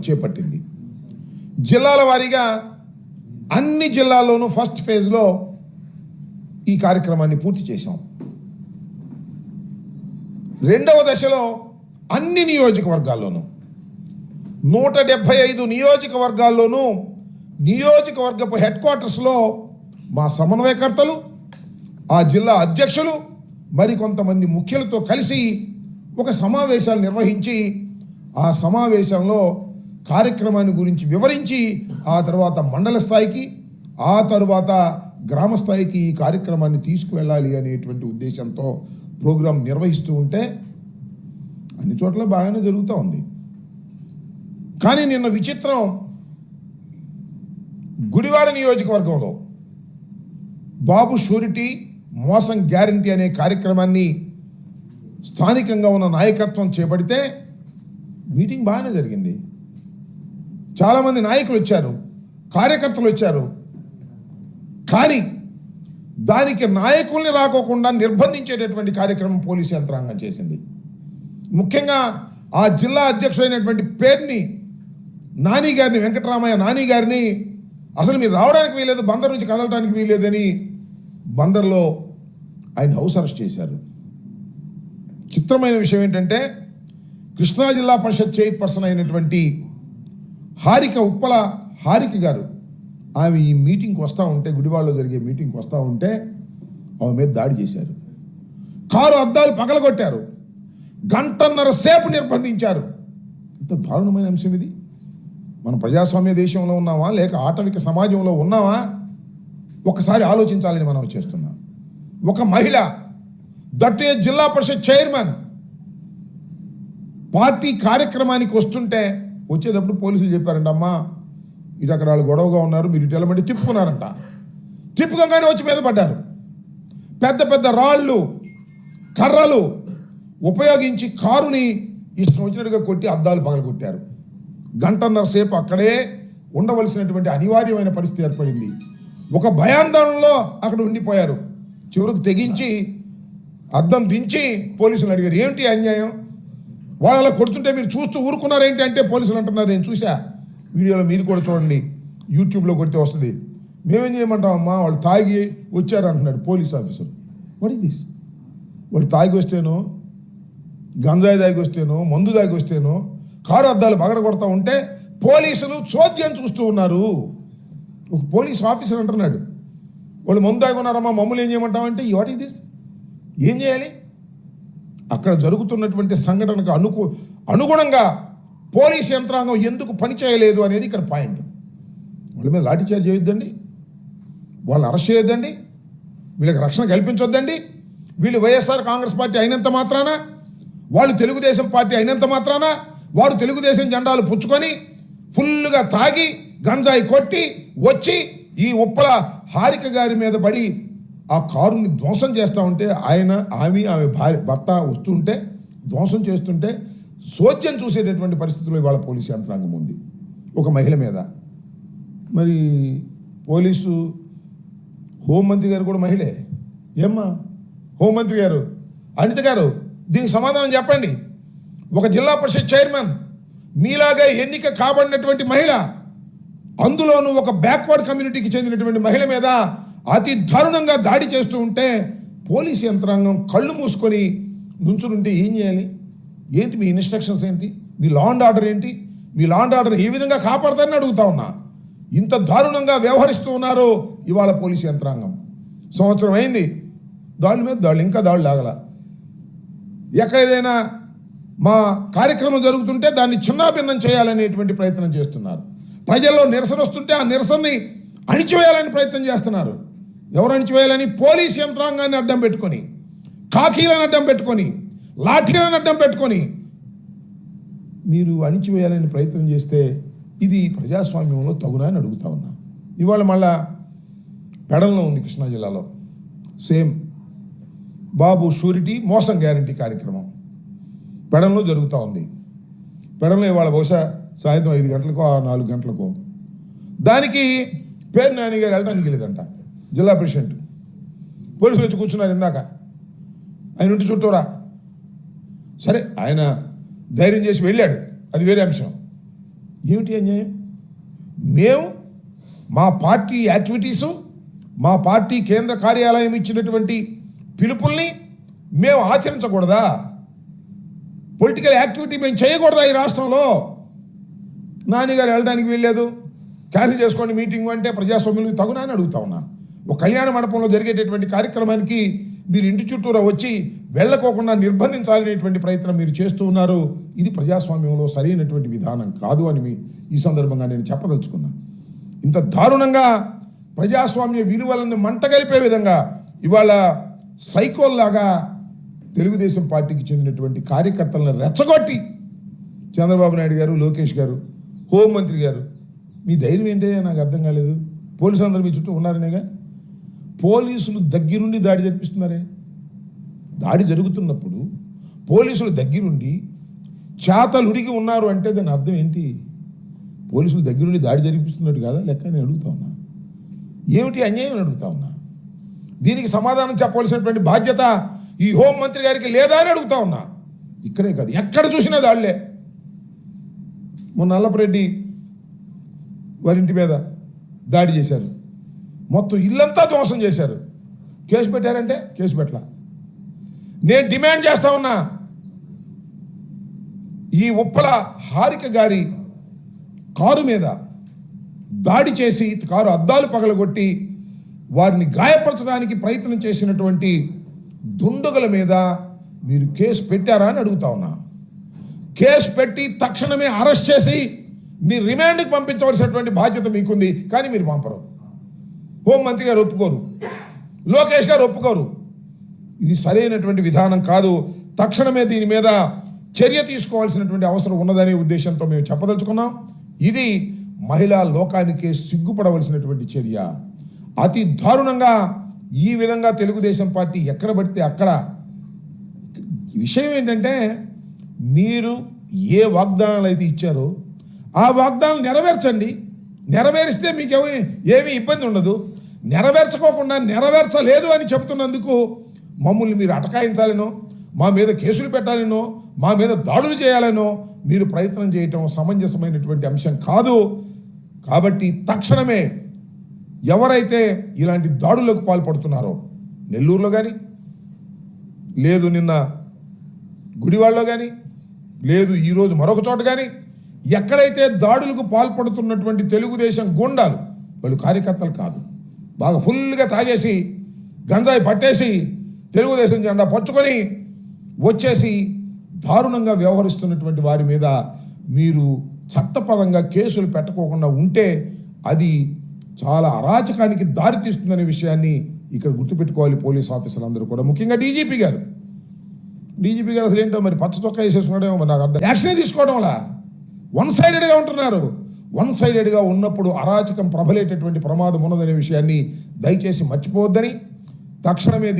చేపట్టింది. జిల్లాల వారీగా అన్ని జిల్లాల్లోనూ ఫస్ట్ ఫేజ్లో ఈ కార్యక్రమాన్ని పూర్తి చేశాం. రెండవ దశలో అన్ని నియోజకవర్గాల్లోనూ 175 నియోజకవర్గాల్లోనూ నియోజకవర్గపు హెడ్ క్వార్టర్స్లో మా సమన్వయకర్తలు, ఆ జిల్లా అధ్యక్షులు, మరికొంతమంది ముఖ్యులతో కలిసి ఒక సమావేశాలు నిర్వహించి ఆ సమావేశంలో కార్యక్రమాన్ని గురించి వివరించి ఆ తర్వాత మండల స్థాయికి, ఆ తర్వాత గ్రామ స్థాయికి ఈ కార్యక్రమాన్ని తీసుకువెళ్ళాలి అనేటువంటి ఉద్దేశంతో ప్రోగ్రాం నిర్వహిస్తూ ఉంటే అన్ని చోట్ల బాగానే జరుగుతూ ఉంది. కానీ నిన్న విచిత్రం, గుడివాడ నియోజకవర్గంలో బాబు షూరిటీ మోసం గ్యారంటీ అనే కార్యక్రమాన్ని స్థానికంగా ఉన్న నాయకత్వం చేపడితే మీటింగ్ బాగానే జరిగింది. చాలామంది నాయకులు వచ్చారు, కార్యకర్తలు వచ్చారు. కానీ దానికి నాయకుల్ని రాకోకుండా నిర్బంధించేటటువంటి కార్యక్రమం పోలీసు యంత్రాంగం చేసింది. ముఖ్యంగా ఆ జిల్లా అధ్యక్షుడైనటువంటి పేరుని నాని గారిని, వెంకటరామయ్య నాని గారిని అసలు మీరు రావడానికి వీలేదు, బందర్ నుంచి కదలడానికి వీలేదని బందర్లో ఆయన హౌస్ అరెస్ట్ చేశారు. చిత్రమైన విషయం ఏంటంటే, కృష్ణా జిల్లా పరిషత్ చైర్పర్సన్ అయినటువంటి హారిక, ఉప్పల హారిక గారు, ఆమె ఈ మీటింగ్కి వస్తూ ఉంటే, గుడివాడలో జరిగే మీటింగ్కి వస్తూ ఉంటే ఆమె మీద దాడి చేశారు. కారు అద్దాలు పగలగొట్టారు. గంటన్నర సేపు నిర్బంధించారు. ఇంత దారుణమైన అంశం ఇది. మన ప్రజాస్వామ్య దేశంలో ఉన్నామా లేక ఆటవిక సమాజంలో ఉన్నామా ఒకసారి ఆలోచించాలని మనం చేస్తున్నాం. ఒక మహిళ, దట్టే జిల్లా పరిషత్ చైర్మన్, పార్టీ కార్యక్రమానికి వస్తుంటే వచ్చేటప్పుడు పోలీసులు చెప్పారంట, అమ్మా ఇటు అక్కడ వాళ్ళు గొడవగా ఉన్నారు, మీరు ఇటు వెళ్ళమంటే తిప్పుకున్నారంట. తిప్పుకోగానే వచ్చి మీద పడ్డారు. పెద్ద పెద్ద రాళ్ళు, కర్రలు ఉపయోగించి కారుని ఇష్టం వచ్చినట్టుగా కొట్టి అద్దాలు పగలగొట్టారు. గంటన్నర సేపు అక్కడే ఉండవలసినటువంటి అనివార్యమైన పరిస్థితి ఏర్పడింది. ఒక భయాందోళనలో అక్కడ ఉండిపోయారు. చివరికి తెగించి అద్దం దించి పోలీసులు అడిగారు, ఏమిటి అన్యాయం, వాళ్ళు అలా కొడుతుంటే మీరు చూస్తూ ఊరుకున్నారేంటి అంటే పోలీసులు అంటున్నారు, నేను చూసా వీడియోలో, మీరు కూడా చూడండి, యూట్యూబ్లో కొడితే వస్తుంది. మేమేం చేయమంటామమ్మా, వాళ్ళు తాగి వచ్చారు అంటున్నాడు police officer. What is this? వాళ్ళు తాగి వస్తేనో, గంజాయి తాగి వస్తేనో, మందు తాగి వస్తేనో కారు అద్దాలు పగడ కొడతా ఉంటే పోలీసులు చోద్యం చూస్తూ ఉన్నారు. ఒక పోలీస్ ఆఫీసర్ అంటున్నాడు, వాళ్ళు మందు తాగి ఉన్నారమ్మా, మమ్మల్ని ఏం చేయమంటామంటే వాట్ ఈస్ దిస్? ఏం చేయాలి? అక్కడ జరుగుతున్నటువంటి సంఘటనకు అనుగుణంగా పోలీస్ యంత్రాంగం ఎందుకు పనిచేయలేదు అనేది ఇక్కడ పాయింట్. వాళ్ళ మీద లాఠీచార్జ్ చేయొద్దండి, వాళ్ళని అరెస్ట్ చేయొద్దండి, వీళ్ళకి రక్షణ కల్పించొద్దండి. వీళ్ళు వైఎస్ఆర్ కాంగ్రెస్ పార్టీ అయినంత మాత్రాన, వాళ్ళు తెలుగుదేశం పార్టీ అయినంత మాత్రాన వారు తెలుగుదేశం జెండాలు పుచ్చుకొని ఫుల్గా తాగి గంజాయి కొట్టి వచ్చి ఈ ఉప్పల హారిక గారి మీద పడి ఆ కారుని ధ్వంసం చేస్తూ ఉంటే, ఆమె భర్త వస్తుంటే ధ్వంసం చేస్తుంటే సోద్యం చూసేటటువంటి పరిస్థితుల్లో ఇవాళ పోలీసు యంత్రాంగం ఉంది ఒక మహిళ మీద. మరి పోలీసు హోంమంత్రి గారు కూడా మహిళే. ఏమ్మా హోంమంత్రి గారు, అనిత గారు, దీనికి సమాధానం చెప్పండి. ఒక జిల్లా పరిషత్ చైర్మన్, మీలాగా ఎన్నిక కాబడినటువంటి మహిళ, అందులోనూ ఒక బ్యాక్వర్డ్ కమ్యూనిటీకి చెందినటువంటి మహిళ మీద అతి దారుణంగా దాడి చేస్తూ ఉంటే పోలీసు యంత్రాంగం కళ్ళు మూసుకొని నుంచుంటే ఏం చేయాలి? ఏంటి మీ ఇన్స్ట్రక్షన్స్ ఏంటి? మీ లా అండ్ ఆర్డర్ ఏంటి? మీ లా అండ్ ఆర్డర్ ఏ విధంగా కాపాడతారని అడుగుతా ఉన్నా. ఇంత దారుణంగా వ్యవహరిస్తూ ఉన్నారు ఇవాళ పోలీసు యంత్రాంగం. సంవత్సరం అయింది, దాడుల మీద దాడులు, ఇంకా దాడులు ఆగల. ఎక్కడ ఏదైనా మా కార్యక్రమం జరుగుతుంటే దాన్ని చిన్నాభిన్నం చేయాలనేటువంటి ప్రయత్నం చేస్తున్నారు. ప్రజల్లో నిరసన వస్తుంటే ఆ నిరసనని అణిచివేయాలని ప్రయత్నం చేస్తున్నారు. ఎవరు అణిచివేయాలని? పోలీస్ యంత్రాంగాన్ని అడ్డం పెట్టుకొని, కాకీలను అడ్డం పెట్టుకొని, లాఠీలను అడ్డం పెట్టుకొని మీరు అణిచివేయాలని ప్రయత్నం చేస్తే ఇది ప్రజాస్వామ్యంలో తగునా అని అడుగుతా ఉన్నా. ఇవాళ మళ్ళా పెడల్లో ఉంది, కృష్ణా జిల్లాలో సేమ్ బాబు షూరిటీ మోసం గ్యారంటీ కార్యక్రమం పెడంలో జరుగుతూ ఉంది. పెడంలో ఇవాళ బహుశా సాయంత్రం 5 గంటలకో 4 గంటలకో దానికి పేరు నాని గారు వెళ్ళడానికి లేదంట. జిల్లా ప్రెసిడెంట్ పోలీసులు వచ్చి కూర్చున్నారు ఇందాక, ఆయన ఇంటి చుట్టూరా. సరే ఆయన ధైర్యం చేసి వెళ్ళాడు, అది వేరే అంశం. ఏమిటి అన్యాయం? మేము మా పార్టీ యాక్టివిటీసు, మా పార్టీ కేంద్ర కార్యాలయం ఇచ్చినటువంటి పిలుపుల్ని మేము ఆచరించకూడదా? పొలిటికల్ యాక్టివిటీ మేము చేయకూడదా ఈ రాష్ట్రంలో? నాన్నగారు వెళ్ళడానికి వీల్లేదు, క్యాన్సిల్ చేసుకోండి మీటింగ్ అంటే ప్రజాస్వామ్యం తగునా అని అడుగుతా ఉన్నా. ఒక కళ్యాణ మండపంలో జరిగేటటువంటి కార్యక్రమానికి మీరు ఇంటి చుట్టూరా వచ్చి వెళ్ళకోకుండా నిర్బంధించాలనేటువంటి ప్రయత్నం మీరు చేస్తూ ఉన్నారు. ఇది ప్రజాస్వామ్యంలో సరైనటువంటి విధానం కాదు అని ఈ సందర్భంగా నేను చెప్పదలుచుకున్నా. ఇంత దారుణంగా ప్రజాస్వామ్య విలువలను మంటగలిపే విధంగా ఇవాళ సైకోల్లాగా తెలుగుదేశం పార్టీకి చెందినటువంటి కార్యకర్తలను రెచ్చగొట్టి చంద్రబాబు నాయుడు గారు, లోకేష్ గారు, హోంమంత్రి గారు, మీ ధైర్యం ఏంటే నాకు అర్థం కాలేదు. పోలీసులు అందరూ మీ చుట్టూ ఉన్నారనేగా. పోలీసులు దగ్గరుండి దాడి జరిపిస్తున్నారే. దాడి జరుగుతున్నప్పుడు పోలీసులు దగ్గరుండి చేతలుడిగి ఉన్నారు అంటే దాని అర్థం ఏంటి? పోలీసులు దగ్గరుండి దాడి జరిపిస్తున్నట్టు కాదా లెక్క? నేను అడుగుతా ఉన్నా. ఏమిటి అన్యాయం అని అడుగుతా ఉన్నా. దీనికి సమాధానం చెప్పవలసినటువంటి బాధ్యత ఈ హోంమంత్రి గారికి లేదా అని అడుగుతా ఉన్నా. ఇక్కడే కాదు, ఎక్కడ చూసినా దాడులే. మొన్న నల్లపరెడ్డి వారి ఇంటి మీద దాడి చేశారు, మొత్తం ఇల్లంతా ధ్వంసం చేశారు. కేసు పెట్టారంటే కేసు పెట్టలా. నేను డిమాండ్ చేస్తా ఉన్నా, ఈ ఉప్పల హారిక గారి కారు మీద దాడి చేసి కారు అద్దాలు పగలగొట్టి వారిని గాయపరచడానికి ప్రయత్నం చేసినటువంటి దుండగుల మీద మీరు కేసు పెట్టారా అని అడుగుతా ఉన్నా. కేసు పెట్టి తక్షణమే అరెస్ట్ చేసి మీ రిమాండ్కి పంపించవలసినటువంటి బాధ్యత మీకుంది, కానీ మీరు పంపరు. హోంమంత్రి గారు ఒప్పుకోరు, లోకేష్ గారు ఒప్పుకోరు. ఇది సరైనటువంటి విధానం కాదు. తక్షణమే దీని మీద చర్య తీసుకోవాల్సినటువంటి అవసరం ఉన్నదనే ఉద్దేశంతో మేము చెప్పదలుచుకున్నాం. ఇది మహిళా లోకానికే సిగ్గుపడవలసినటువంటి చర్య. అతి దారుణంగా ఈ విధంగా తెలుగుదేశం పార్టీ ఎక్కడ పడితే అక్కడ. విషయం ఏంటంటే, మీరు ఏ వాగ్దానాలు అయితే ఇచ్చారో ఆ వాగ్దానాలు నెరవేర్చండి. నెరవేరిస్తే మీకు ఏమీ ఇబ్బంది ఉండదు. నెరవేర్చుకోకుండా నెరవేర్చలేదు అని చెప్తున్నందుకు మమ్మల్ని మీరు అటకాయించాలనో, మా మీద కేసులు పెట్టాలనో, మా మీద దాడులు చేయాలనో మీరు ప్రయత్నం చేయటం సమంజసమైనటువంటి అంశం కాదు. కాబట్టి తక్షణమే ఎవరైతే ఇలాంటి దాడులకు పాల్పడుతున్నారో, నెల్లూరులో కానీ, లేదు నిన్న గుడివాడలో కానీ, లేదు ఈరోజు మరొక చోట కానీ, ఎక్కడైతే దాడులకు పాల్పడుతున్నటువంటి తెలుగుదేశం గుండాలు, వాళ్ళు కార్యకర్తలు కాదు, బాగా ఫుల్గా తాగేసి గంజాయి పట్టేసి తెలుగుదేశం జెండా పట్టుకొని వచ్చేసి దారుణంగా వ్యవహరిస్తున్నటువంటి వారి మీద మీరు చట్టపరంగా కేసులు పెట్టకోకుండా ఉంటే అది చాలా అరాచకానికి దారితీస్తుందనే విషయాన్ని ఇక్కడ గుర్తుపెట్టుకోవాలి పోలీస్ ఆఫీసర్లు అందరూ కూడా. ముఖ్యంగా డీజీపీ గారు అసలు ఏంటో మరి పచ్చ చొక్కా వేసేసుకున్నాడేమో మరి నాకు అర్థం. యాక్షన్ తీసుకోవడం వల్ల వన్ సైడెడ్గా ఉంటున్నారు. వన్ సైడెడ్గా ఉన్నప్పుడు అరాచకం ప్రబలేటటువంటి ప్రమాదం ఉన్నదనే విషయాన్ని దయచేసి మర్చిపోవద్దని తక్షణమే